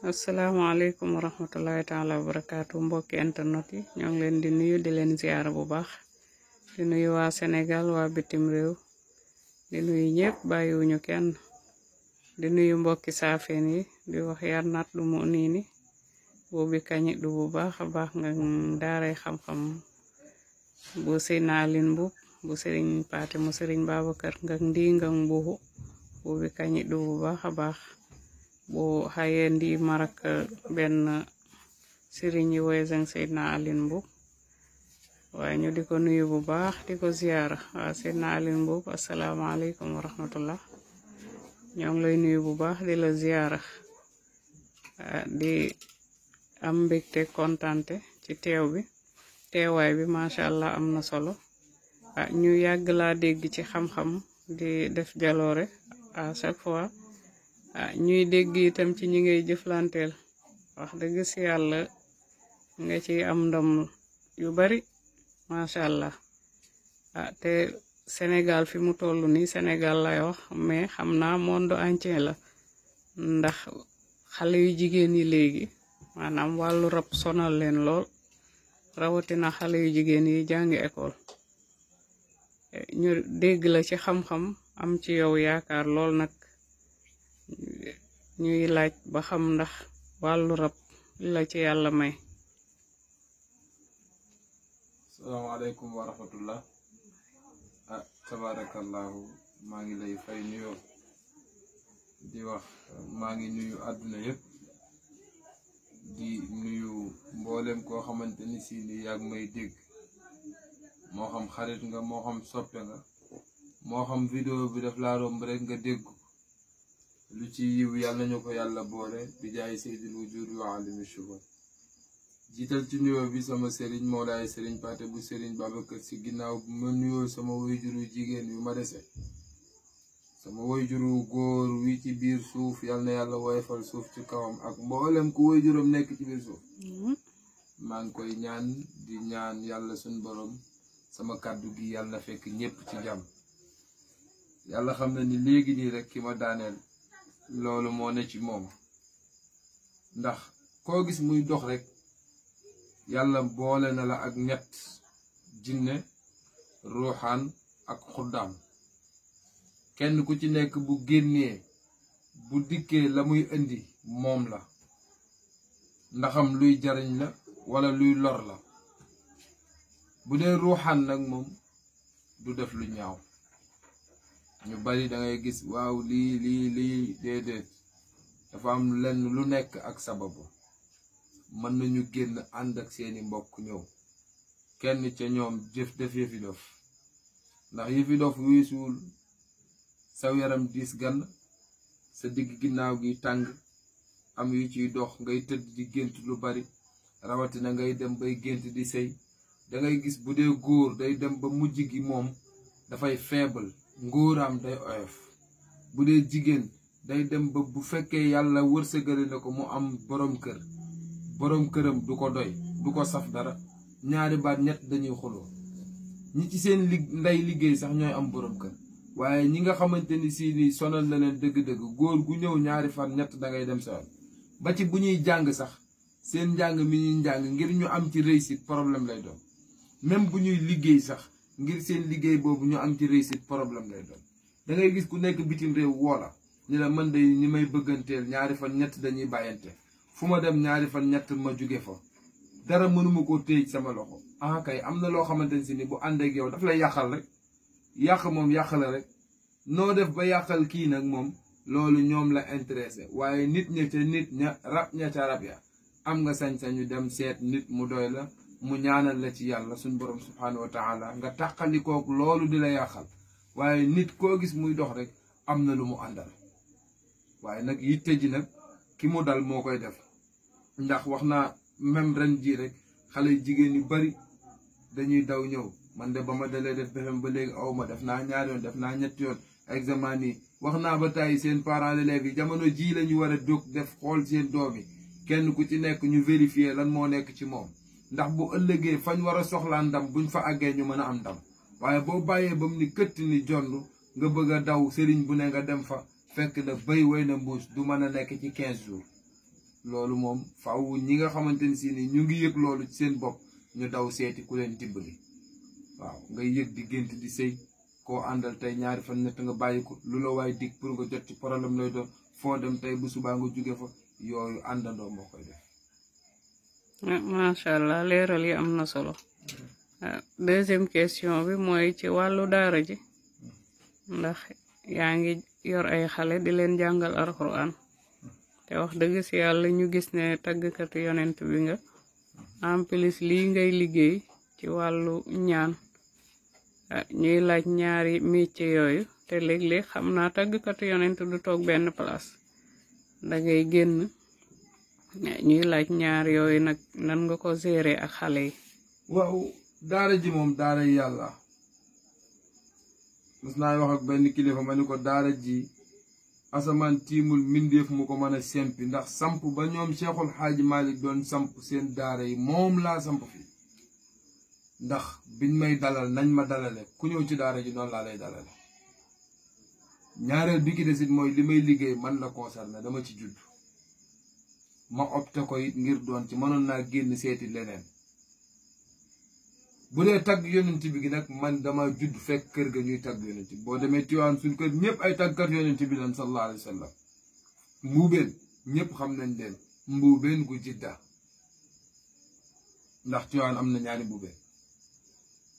asalaamaaleykum wa rahmatullahi taala wa barakaatu mbokki internet yi ñoo ngi leen di nuyu di leen ziyaara bu baax di nuyu waa Sénégal waa bitim réew di nuyu ñëpp bàyyiwuñu kenn di nuyu mbokki saafeen yi di wax yar nat du mu niini boobi kañi du bu baax a baax nga daaray xam-xam bu Seydina Aline Mboup bu sëriñ Paate mu sëriñ Babacar nga ndi nga mbuuxu boobi kañi du bu baax a baax bu xaye ndi marak benn sëriñ yi woyeseng Seydina Aline Mboup waaye ñu di ko nuyu bu baax di ko ziyaara waa Seydina Aline Mboup asalaamaaleykum wa rahmatullah ñoo ngi lay nuyu bu baax di la ziyaara di am mbégte kontante ci teewaay bi macha allah am na solo ñu yàgg laa dégg ci xam-xam di def jaloore à chaque fois ñuy dégg itam ci ñi ngay jëflanteel wax dëgg si yàlla nga ci am ndam yu bari macha allah te Sénégal fi mu toll nii Sénégal lay wax mais xam naa monde entier la ndax xale yu jigéen yi léegi maanaam wàllu rab sonal leen lool rawatina xale yu jigéen yi jàngi école ñu dégg la ci xam-xam am ci yow yaakaar lool nag ñuy laaj ba xam ndax wàllu rab la ci yàlla may. salaamaaleykum wa rahmatullah tabarakallahu maa ngi lay fay nuyoo di wax maa ngi nuyu àdduna yëpp di nuyu mboolem koo xamante ni si ni yàgg may dégg moo xam xarit nga moo xam soppe nga moo xam vidéo bi daf laa romb rek nga dégg lu ci yiw yàlla nañu ko yàlla boole bi jaay seydil wujud wa alimi shubhat jiital ci nuyoo bi sama sëriñ Mawlaay sëriñ Paate bu sëriñ Babacar si ginnaaw bu ma nuyoo sama wayjuru jigéen yu ma dese sama wayjuru góor wi ci biir suuf yal na yàlla woyfal suuf ci kawam ak mboolem ku wayjuram nekk ci biir suuf maa ngi koy ñaan di ñaan yàlla suñ borom sama kàddu gi yàlla na fekk ñépp ci jàmm yàlla xam na ni léegi nii rek ki ma daaneel loolu moo ne ci moom ndax koo gis muy dox rek yàlla boole na la ak ñett jinne ruuxaan ak xuddaam kenn ku ci nekk bu génnee bu dikkee la muy indi moom la ndaxam luy jariñ la wala luy lor la bu dee ruuxaan nag moom du def lu ñaaw ñu bari da ngay gis waaw lii déedéet dafa am lenn lu nekk ak sababu mën nañu génn ànd ak seeni mbokk ñëw kenn ca ñoom def yëfi dof ndax yëfi dof weesuwul saw yaram diis gann sa digg ginnaaw gi tàng am yu ciy dox ngay tëdd di gént lu bari rawatina ngay dem bay gént di sëy dangay gis bu dee góor day dem ba mujj gi moom dafay faible ngóoraam day oyof bu dee jigéen day dem ba bu fekkee yàlla wërsëgale na ko mu am boroom këram du ko doy du ko saf dara ñaari baat ñett dañuy xuloo ñi ci seen ndey liggéey sax ñooy am boroom kër waaye ñi nga xamante ni si ni sonal na leen dëgg-dëgg góor gu ñëw ñaari fan ñett dangay dem sa yoon ba ci bu ñuy jàng sax seen njàng mi ñuy njàng ngir ñu am ci réussite problème lay doon même bu ñuy liggéey sax ngir seen liggéey boobu ñu am ci réussite problème lay doon da ngay gis ku nekk bitim réew woola ni la man de ñi may bëgganteel ñaari fan ñett dañuy bàyyante fu ma dem ñaari fan ñett ma jóge fa dara mënuma koo téye sama loxo kay am na loo xamante ne si ni bu ànd ak yow daf lay yàqal rek yàq moom yàq la rek noo def ba yàqal kii nag moom loolu ñoom la intéressé waaye nit ña ca rab ya am nga sañ-sañu dem seet nit mu doy la mu ñaanal la ci yàlla suñ borom subhanahu wa taala nga tàqalikook loolu di la yàqal waaye nit koo gis muy dox rek am na lu mu àndal waaye nag yitte ji nag ki mu dal moo koy def ndax wax naa même ren ji rek xale jigéen yu bari dañuy daw ñëw man de ba ma dalee def BFEM ba léegi aw ma def naa ñaari yoon def naa ñetti yoon examen yi wax naa ba tàyyi seen parents d'élèves yi jamono ji la ñu war a jóg def xool seen doom yi kenn ku ci nekk ñu vérifier lan moo nekk ci moom ndax bu ëllëgee fañ war a soxlaa ndam buñ fa àggee ñu mën a am ndam waaye boo bàyyee ba mu ni këtt ni jonn nga bëgg a daw sëriñ bu ne nga dem fa fekk na béy way na mbuus du mën a nekk ci 15 jours loolu moom faaw ñi nga xamante ni si ni ñu ngi yëg loolu ci seen bopp ñu daw seeti ku leen dimbali waaw ngay yëg di gént di sëy koo àndal tey ñaari fan ñett nga bàyyi ko lu la waay dig pour nga jot ci problème lay doon foo dem tey bu subaa nga jóge fa yooyu àndandoo moo koy def. macha allah leeral yi am na solo. deuxième question bi mooy ci wàllu daara ji ndax yaa ngi yor ay xale di leen jàngal alquran te wax dëgg si yàlla ñu gis ne tàggkatu yonent bi nga en plus lii ngay liggéey ci wàllu ñaan ñuy laaj ñaari métier yooyu te léeg-léeg xam naa tàggkatu yonent du toog benn place dangay génn ñuy laaj ñaar yooyu nag nan nga ko gérer ak xale yi. waaw daara ji moom daara yi yàlla mos naa wax ak benn kilifa ma ni ko daara ji asamaan tiimul mbindeef mu ko mën a sempi ndax samp ba ñoom Cheikhul Xaaji Malik doon samp seen daara yi moom laa samp fii ndax biñ may dalal nañ ma dalale ku ñëw ci daara ji noonu laa lay dalale ñaareel bi ki desit mooy li may liggéey man la concerné dama ci judd ma opté ko it ngir doon ci mënoon naa génn seeti leneen bu dee tagg yonent bi gi nag man dama judd fekk kër ga ñuy tagg yonent bi boo demee Tiwaan suñ kër ñëpp ay tàggat yonent bi lan sallallahu alayhi wa sallam mbuubeen ñëpp xam nañ leen mbuubeen gu jidda ndax Tiwaan am na ñaari mbuubeen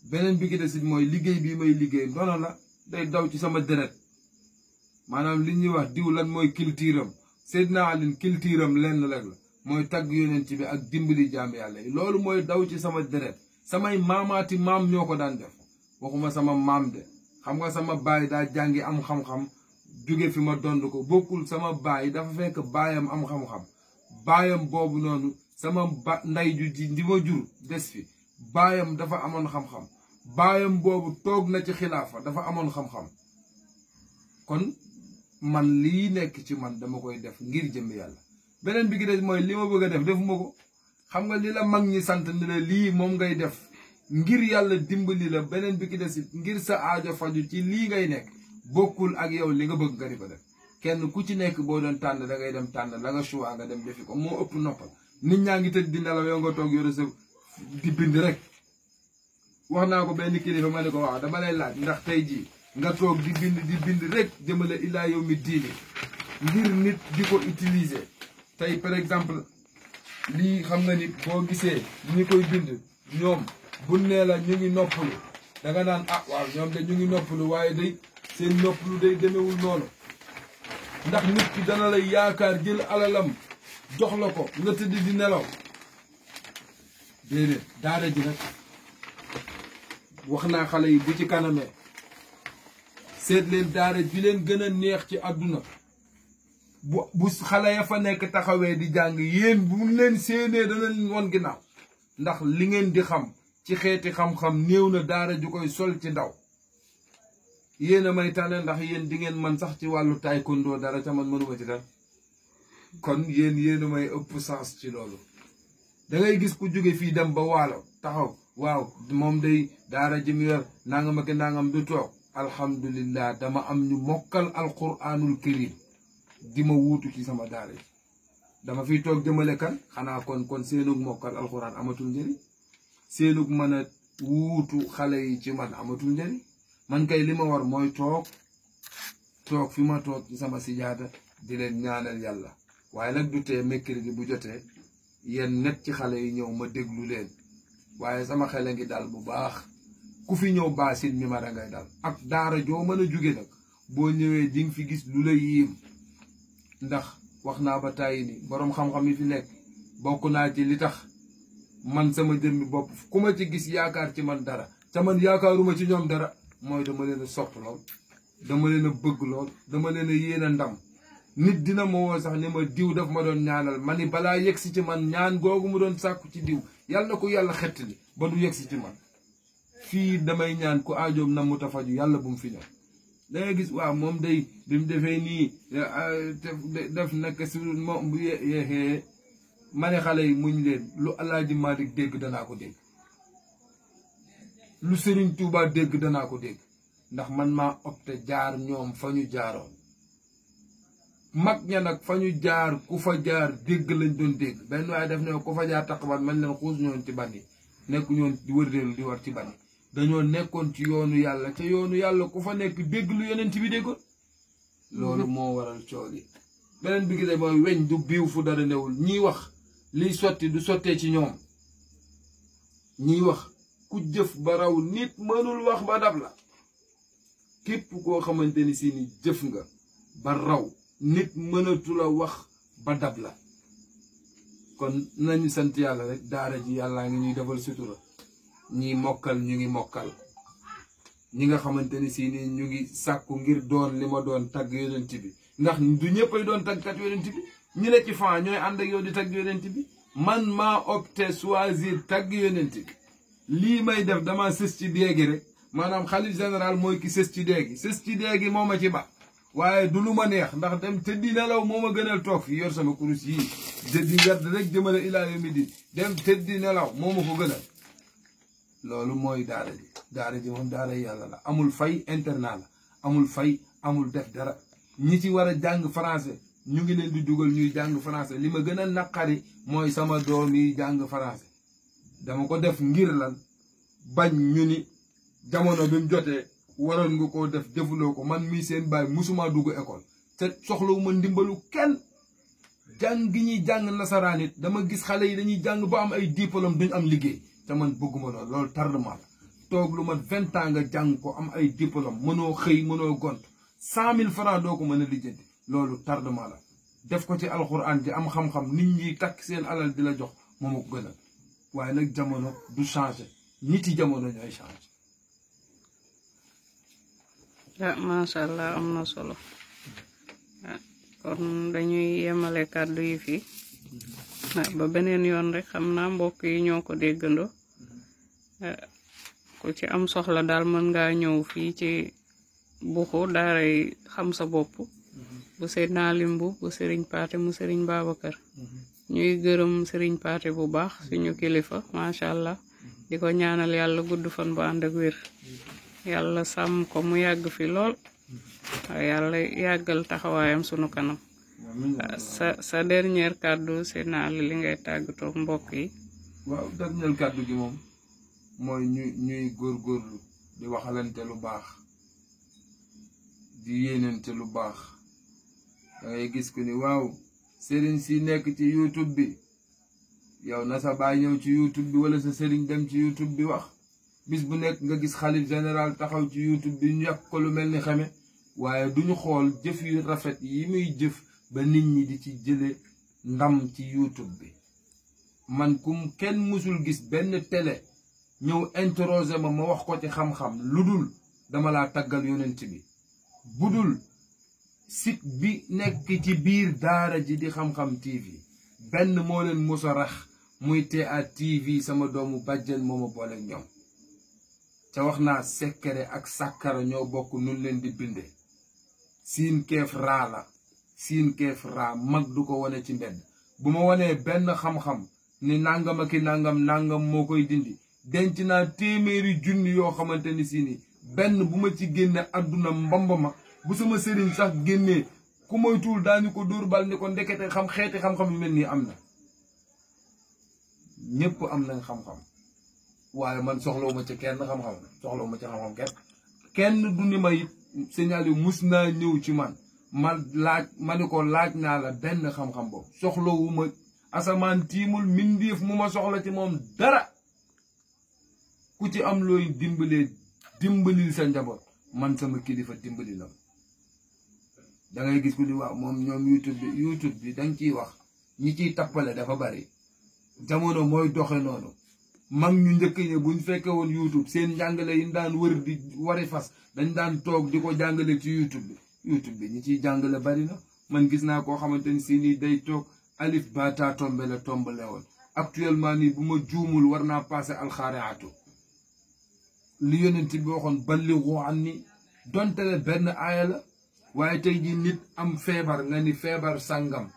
beneen bi ki desit mooy liggéey bii may liggéey ndono la day daw ci sama deret maanaam li ñuy wax diw lan mooy culture am Seydina Alin culture am lenn rek la mooy tagg yonent bi ak dimbali jaam yàlla yi loolu mooy daw ci sama deret samay maamaati maam ñoo ko daan def waxuma sama maam de xam nga sama baay daa jàngi am xam-xam jóge fi ma dond ko bokkul sama baay dafa fekk baayam am xam-xam baayam boobu noonu sama nday ju ji di ma jur des fi baayam dafa amoon xam-xam baayam boobu toog na ci xilaafa dafa amoon xam-xam kon man lii nekk ci man dama koy def ngir jëm yàlla beneen bi gi des mooy li ma bëgg a def defuma ko xam nga li la mag ñi sant ni la lii moom ngay def ngir yàlla dimbali la beneen bi ki des ngir sa aajo faju ci lii ngay nekk bokkul ak yow li nga bëgg nga di ko def kenn ku ci nekk boo doon tànn da ngay dem tànn la nga choix nga dem defi ko moo ëpp noppal nit ñaa ngi tëdd di nelaw yow nga toog yore sa di bind rek wax naa ko benn kilifa ma ne ko waaw dama lay laaj ndax tey jii nga toog di bind rek jëmale ilaa yow mi diine ngir nit di ko utiliser tey par exemple lii xam nga ni boo gisee ñi koy bind ñoom bu nee la ñu ngi noppalu danga naan ah waaw ñoom de ñu ngi noppalu waaye day seen noppalu day demewul noonu ndax nit ki dana lay yaakaar jël alalam jox la ko nga tëdd di nelaw déedéet daara ji nag wax naa xale yi bu ci kanamee seet leen daara ji leen gën a neex ci àdduna bu xale ya fa nekk taxawee di jàng yéen bu leen séenee dana leen won ginnaaw ndax li ngeen di xam ci xeeti xam-xam néew na daara ju koy sol ci ndaw yéen a may tànne ndax yéen di ngeen man sax ci wàllu taekwondo dara ca man mënuma ci dara kon yéen a may ëpp sens ci loolu da ngay gis ku jóge fii dem ba waalo taxaw waaw moom day daara ji mu yor nangam ak nangam du toog alhamdulillah dama am ñu mokkal alquranul karim di ma wuutu ci sama daara yi dama fiy toog jëmale kan xanaa kon seenug mokkal alquran amatul njëriñ seenug mën a wuutu xale yi ci man amatul njëriñ man kay li ma war mooy toog fi ma toog ci sama sijaada di leen ñaanal yàlla waaye nag du tee mercredi bu jotee yéen net ci xale yi ñëw ma déglu leen waaye sama xel a ngi dal bu baax ku fi ñëw baasin mi ma dangay dal ak daara joo mën a jóge nag boo ñëwee di nga fi gis lu la yiim ndax wax naa ba tàyyi ni boroom xam-xam yi fi nekk bokk naa ci li tax man sama jëmmi bopp ku ma ci gis yaakaar ci man dara ca man yaakaaruma ci ñoom dara mooy dama leen a sopp lool dama leen a bëgg lool dama leen a yéene ndam nit dina ma woo sax ni ma diw daf ma doon ñaanal ma ni balaa yegsi ci man ñaan googu mu doon sàkku ci diw yàlla na ko yàlla xettali ba du yegsi ci man fii damay ñaan ku aajoom na mu tafaju yàlla bu mu fi ñëw da ngay gis waaw moom day bi mu defee nii def naka su moom bu yeexee ma ne xale yi muñ leen lu Alaaji Maalik dégg danaa ko dégg lu Sëriñ Tuubaa dégg danaa ko dégg ndax man maa opté jaar ñoom fa ñu jaaroon mag ña nag fa ñu jaar ku fa jaar dégg lañ doon dégg benn waaye def ne ku fa jaar taqaban man leen xuus ñoon ci ban yi nekku ñoon di wërdeelu di war ci ban yi dañoo nekkoon ci yoonu yàlla te yoonu yàlla ku fa nekk dégg lu yonent bi déggoon loolu moo waral coow yi beneen bi gi de mooy weñ du biiw fu dara newul ñiy wax liy sotti du sottee ci ñoom ñiy wax ku jëf ba raw nit mënul wax ba dab la képp koo xamante ni si ni jëf nga ba raw nit mënatu la wax ba dab la kon nañu sant yàlla rek daara ji yàllaa ngi ñuy defal sutura ñi mokkal ñu ngi mokkal ñi nga xamante ni si ni ñu ngi sàkku ngir doon li ma doon tagg yonent bi ndax du ñëppay doon taggkat yonent bi ñu ne ci fan ñooy ànd ak yow di tagg yonent bi man maa opté choisir tagg yonent bi lii may def dama sës ci déegi rek maanaam xalif général mooy ki sës ci déegi moo ma ci ba waaye du lu ma neex ndax dem tëddi nelaw moo ma gënal toog fi yor sama kurus yii di werd rek jëmale ilaa yawmi diin dem tëddi nelaw moo ma ko gënal loolu mooy daara ji moom daara yàlla la amul fay internat la amul fay amul def dara ñi ci war a jàng français ñu ngi leen di dugal ñuy jàng français li ma gën a naqari mooy sama doom yi jàng français dama ko def ngir lan bañ ñu ni jamono bi mu jotee waroon nga koo def defuloo ko man mii seen baay musuma dugg école te soxlawuma ndimbalu kenn jàng gi ñuy jàng nasaraan it dama gis xale yi dañuy jàng ba am ay diplôme duñ am liggéey te man bëgguma loolu tardement la toog lu mat 20 ans nga jàng ko am ay diplôme mënoo xëy mënoo gont 100 000 francs doo ko mën a lijjanti loolu tardement la def ko ci alxuraan ji am xam-xam nit ñi takk seen alal di la jox moom a ko gënal waaye nag jamono du changé nit yi jamono ñooy changé. ah macha allah am na solo kon dañuy yemale kàddu yi fii ba beneen yoon rek xam naa mbokk yi ñoo ko déggandoo ku ci am soxla daal mën ngaa ñëw fii ci buxu daaray xam sa bopp bu Seydina Limbu bu Serigne Paté mu Serigne Babacar ñuy gërëm Serigne Paté bu baax suñu kilifa macha allah di ko ñaanal yàlla gudd fan bu ànd ak wér yàlla sàmm ko mu yàgg fi lool yàlla yàggal taxawaayam sunu kanam sa dernier kàddu Seydina Ali li ngay tàggatoo mbokk yi. waaw dernier kàddu gi moom mooy ñuy góorgóorlu di waxalante lu baax di yéenante lu baax da ngay gis ku ni waaw sëriñ si nekk ci YouTube bi yow na sa baay ñëw ci YouTube bi wala sa sëriñ dem ci YouTube bi wax bis bu nekk nga gis xalif général taxaw ci YouTube bi ñu yàq ko lu mel ni xame waaye duñu xool jëf yu rafet yi muy jëf ba nit ñi di ci jële ndam ci YouTube bi man kum kenn musul gis benn télé ñëw interroger ma wax ko ci xam-xam lu dul dama laa taggal yonent bi budul site bi nekk ci biir daara ji di xam-xam TV benn moo leen mos a rax muy TA TV sama doomu bàjjen moo ma boole ñoom ca wax naa sekkere ak sàkkara ñoo bokk nun leen di binde siin keef raa la siin keef raa mag du ko wane ci mbedd bu ma wanee benn xam-xam ni nangam ak nangam moo koy dindi denc naa téeméeri junni yoo xamante ni si ni benn bu ma ci génne àdduna mbamba ma bu sama sëriñ sax génnee ku moytuwul daañu ko dóor bal ni ko ndekete xeeti xam-xam yu mel nii am na ñépp am nañ xam-xam waaye man soxlawuma ci kenn xam-xam soxlawuma ci xam-xam kenn du ni ma it signal yu mus naa ñëw ci man ma ni ko laaj naa la benn xam-xam boobu soxlawuma asamaan tiimul mindeef mu ma soxla ci moom dara ku ci am looy dimbalil sa njaboot man sama kilifa dimbali la da ngay gis ku di waaw moom ñoom YouTube bi danga ciy wax ñi ciy tappale dafa bari jamono mooy doxe noonu mag ñu njëkk ñe buñ fekke woon YouTube seen njàngale yi daan wër di wari fas dañ daan toog di ko jàngale ci YouTube bi ñi ciy jàngale bari na man gis naa koo xamante ni si nii day toog alif bata tombe la tombale woon actuellement nii bu ma juumul war naa passé alxaariatu li yonent bi waxoon ballighu anni donte le benn aaya la waaye tey jii nit am feebar nga ni feebar sàngam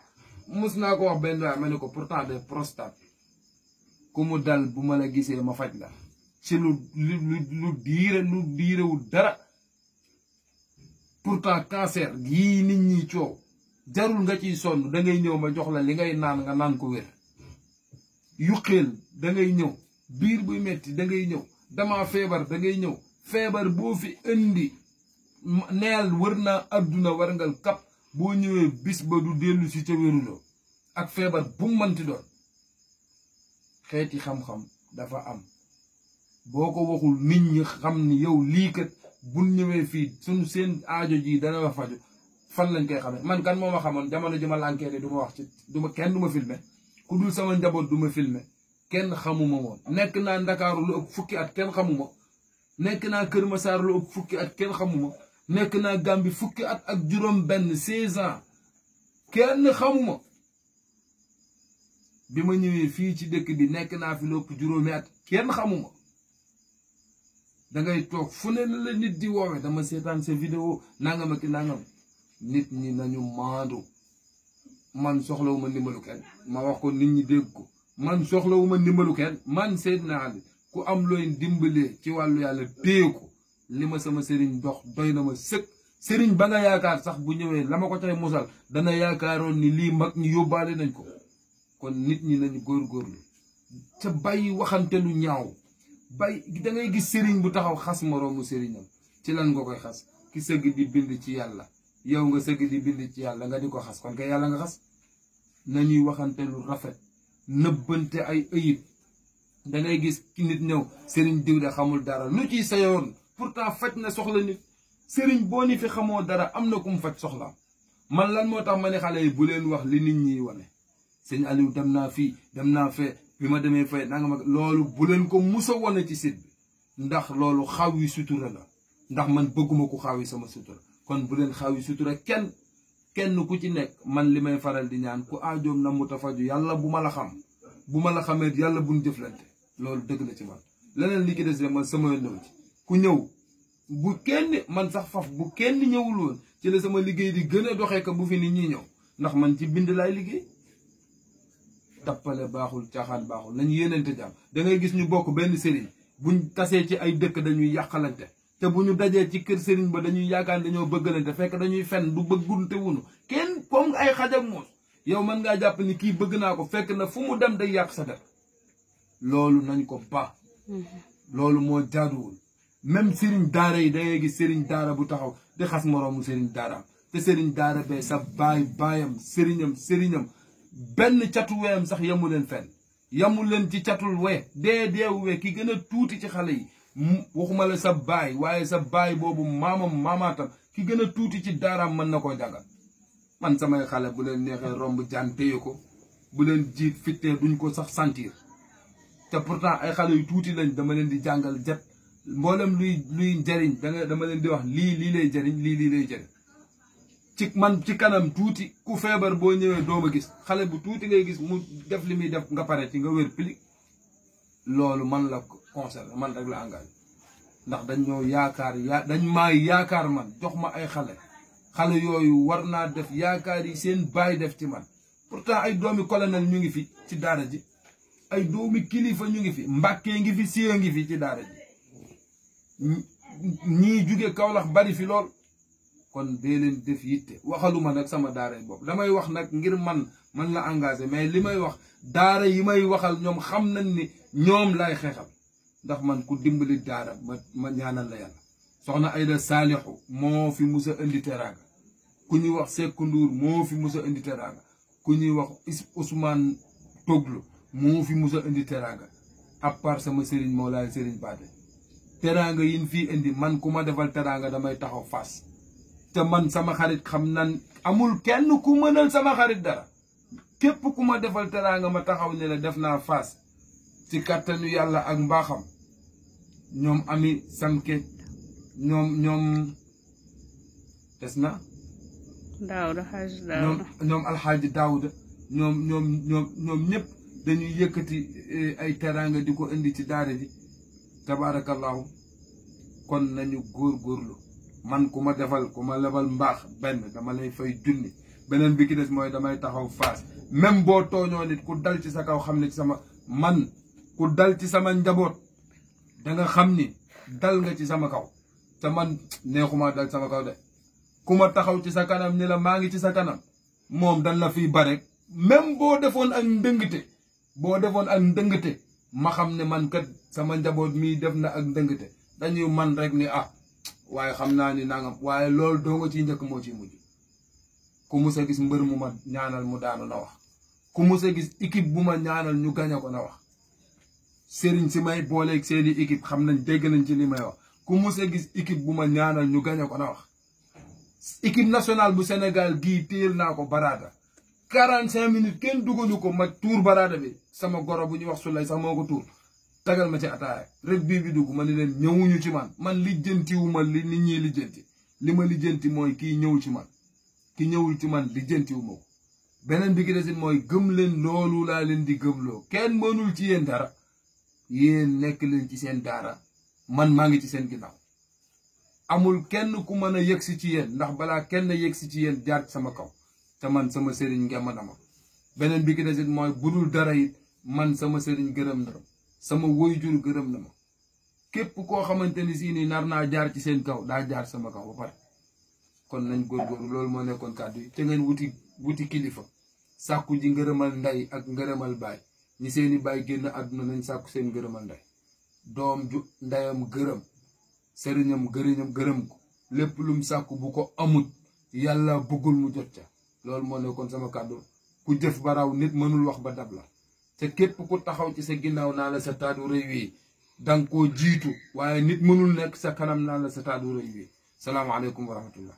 mus naa ko wax benn waaye ma ne ko pourtant de prostate ku mu dal bu ma la gisee ma faj la ci lu diirewul dara pourtant cancer yii nit ñi coow jarul nga ciy sonn da ngay ñëw ma jox la li ngay naan nga naan ko wér yuqeel da ngay ñëw biir buy metti da ngay ñëw dama feebar da ngay ñëw feebar boo fi indi neel wër naa adduna warngal kap boo ñëwee bis ba du dellu si ca wéruloo ak feebar bu mu mënti doon xeeti xam-xam dafa am boo ko waxul nit ñi xam ni yow lii kat bu ñëwee fii suñu seen aajo ji dana la faju fan lañ koy xamee man kan moo ma xamoon jamono ji ma lànkee du ma wax ci kenn du ma filmer ku dul sama njaboot du ma filmer kenn xamuma woon nekk naa Ndakaaru lu ëpp fukki at kenn xamuma nekk naa Kër Masaar lu ëpp fukki at kenn xamuma nekk naa Gàmbi fukki at ak juróom benn 16 ans kenn xamuma bi ma ñëwee fii ci dëkk bi nekk naa fi lu ëpp juróomi at kenn xamuma dangay toog fu ne la nit di woowe dama seetaan sa vidéo nangam ak nangam nit ñi nañu maandu man soxlawuma ndimbalu kenn ma wax ko nit ñi dégg ko man soxlawuma ndimbalu kenn man Seydina Ali ku am looy dimbalee ci wàllu yàlla téye ko li ma sama sëriñ dox doy na ma sëkk sëriñ ba nga yaakaar sax bu ñëwee la ma ko cay musal dana yaakaaroon ni lii mag ñi yóbbaale nañ ko kon nit ñi nañu góorgóorlu ca bàyyi waxante lu ñaaw bàyyi da ngay gis sëriñ bu taxaw xas moroomu sëriñam ci lan nga koy xas ki sëgg di bind ci yàlla yow nga sëgg di bind ci yàlla nga di ko xas kon kay yàlla nga xas nañuy waxante lu rafet nëbbante ay ëyib da ngay gis ki nit ñëw sëriñ diw de xamul dara lu ciy sayoon pourtant faj na soxla nit sëriñ boo ni fi xamoo dara am na ku mu faj soxlaam man lan moo tax ma ne xale yi bu leen wax li nit ñi wane sëñ Aliou dem naa fii dem naa fee bi ma demee fay nanga ma loolu bu leen ko musa wane ci site bi ndax loolu xaw yi sutura la ndax man bëgguma ko xaw yi sama sutura kon bu leen xaw yi sutura kenn ku ci nekk man li may faral di ñaan ku aajoom na mu ta faju yàlla bu ma la xam bu ma la xamee yàlla buñ jëflante loolu dëgg la ci man leneen li ki des man sama yoon ci ku ñëw bu kenn man sax faf bu kenn ñëwul woon ci la sama liggéey di gën a doxee ko bu fi nit ñi ñëw ndax man ci bind laay liggéey tappale baaxul caaxaan baaxul nañu yéenante jàmm da ngay gis ñu bokk benn sëriñ buñ tasee ci ay dëkk dañuy yàqalante te bu ñu dajee ci kër sëriñ ba dañuy yaakaar dañoo bëggalante fekk dañuy fen du bëggunte wunu kenn comme ay xaj ak moos yow mën ngaa jàpp ni kii bëgg naa ko fekk na fu mu dem day yàq sa def loolu nañ ko baax loolu moo jaaduwul même sëriñ daara yi da ngay gis sëriñ daara bu taxaw di xas moroomu sëriñ daaraam te sëriñ daara bee sa baayam sëriñam benn catu weyam sax yamu leen fenn yamu leen ci catul we deewu we ki gën a tuuti ci xale yi waxuma la sa baay waaye sa baay boobu maamaatam ki gën a tuuti ci daaraam mën na koo jàngal man samay xale bu leen neexee romb jaan téye ko bu leen jiit fittee duñ ko sax sentir te pourtant ay xale yu tuuti lañ dama leen di jàngal jet mboolem luy njariñ dama leen di wax lii lay jariñ lii lay jariñ ci man ci kanam tuuti ku feebar boo ñëwee dooma gis xale bu tuuti ngay gis mu def li muy def nga pare ci nga wér pili loolu man la concerné man rek la engagé ndax dañ ñoo yaakaar dañ maa yaakaar man jox ma ay xale yooyu war naa def yaakaar yi seen baay def ci man pourtant ay doomi colonel ñu ngi fi ci daara ji ay doomi kilifa ñu ngi fi mbàkkee ngi fi siya ngi fi ci daara ji ñii jóge Kaolack bari fi lool kon dee leen def yitte waxaluma nag sama daara yi bopp damay wax nag ngir man la engagé mais li may wax daara yi may waxal ñoom xam nañ ni ñoom laay xeexal ndax man ku dimbali daara ma ñaanal la yàlla soxna Ayda Saalixu moo fi musa indi teraanga ku ñuy wax Seck Ndour moo fi musa indi teraanga ku ñuy wax Ousmane Toglo moo fi musa indi teraanga à part sama sëriñ Mawlaay sëriñ Baate teraanga yin fii indi man ku ma defal teraanga damay taxaw fas te man sama xarit xam nan amul kenn ku mënal sama xarit dara képp ku ma defal teraanga ma taxaw ne la def naa fas ci kàttanu yàlla ak mbaaxam ñoom ami samke ñoom des na ñoom alxaaji Daawuda ñoom ñëpp dañuy yëkkati ay teraanga di ko indi ci daara ji tabaarakallaahu kon nañu góorgóorlu man ku ma defal ku ma lebal mbaax benn dama lay fay junni beneen bi ki des mooy damay taxaw faas même boo tooñoo nit ku dal ci sa kaw xam ne ci sama man ku dal ci sama njaboot danga xam ni dal nga ci sama kaw te man neexuma dal sama kaw de ku ma taxaw ci sa kanam ni la maa ngi ci sa kanam moom dan la fiy bare même boo defoon ak ndëngte ma xam ne man kat sama njaboot mii def na ak ndëngte dañuy man rek ni waaye xam naa ni nangam waaye loolu doo nga ciy njëkk moo ciy mujj. ku mus a gis mbër mu ma ñaanal mu daanu na wax, ku mus a gis équipe bu ma ñaanal ñu gañe ko na wax. sëriñ si may booleeg seeni équipe xam nañ dégg nañ ci li may wax. ku mus a gis équipe bu ma ñaanal ñu gañe ko na wax. équipe nationale bu Sénégal gii téel naa ko baraada 45 minutes kenn dugalu ko ma tuur baraada bi sama goro bu ñuy wax Sulay sax moo ko tuur tagal ma ci ataaya rek bii bi dugg ma ni leen ñëwuñu ci man lijjantiwuma li nit ñi lijjanti li ma lijjanti mooy kii ñëw ci man ki ñëwul ci man lijjantiwuma ko. beneen bi ki desit mooy gëm leen loolu laa leen di gëmloo kenn mënul ci yéen dara yéen nekk leen ci seen daara man maa ngi ci seen ginnaaw. amul kenn ku mën a yegsi ci yéen ndax balaa kenn yegsi ci yéen jaar sama kaw te man sama sëriñ ngem na ma. beneen bi ki desit mooy budul dara it man sama sëriñ gërëm na ma sama woyjur gërëm na ma képp koo xamante ni si ni nar naa jaar ci seen kaw daa jaar sama kaw ba pare. kon nañ góorgóorlu loolu moo nekkoon kàddu yi te ngeen wuti kilifa sàkku ji ngërëmal ndey ak ngërëmal baay ñi seeni baay génn àdduna nañ sàkku seen ngërëmal ndey. doom ju ndeyam gërëm sëriñam gërëm ko lépp lum sàkku bu ko amut yàlla bëggul mu jot ca. loolu moo nekkoon sama kàddu ku jëf ba raw nit mënul wax ba dab la te képp ku taxaw ci sa ginnaaw naa la sa taatu rëy wi danga koo jiitu waaye nit mënul nekk sa kanam naa la sa taatu rëy wi. salaamaaleykum wa rahmatullah.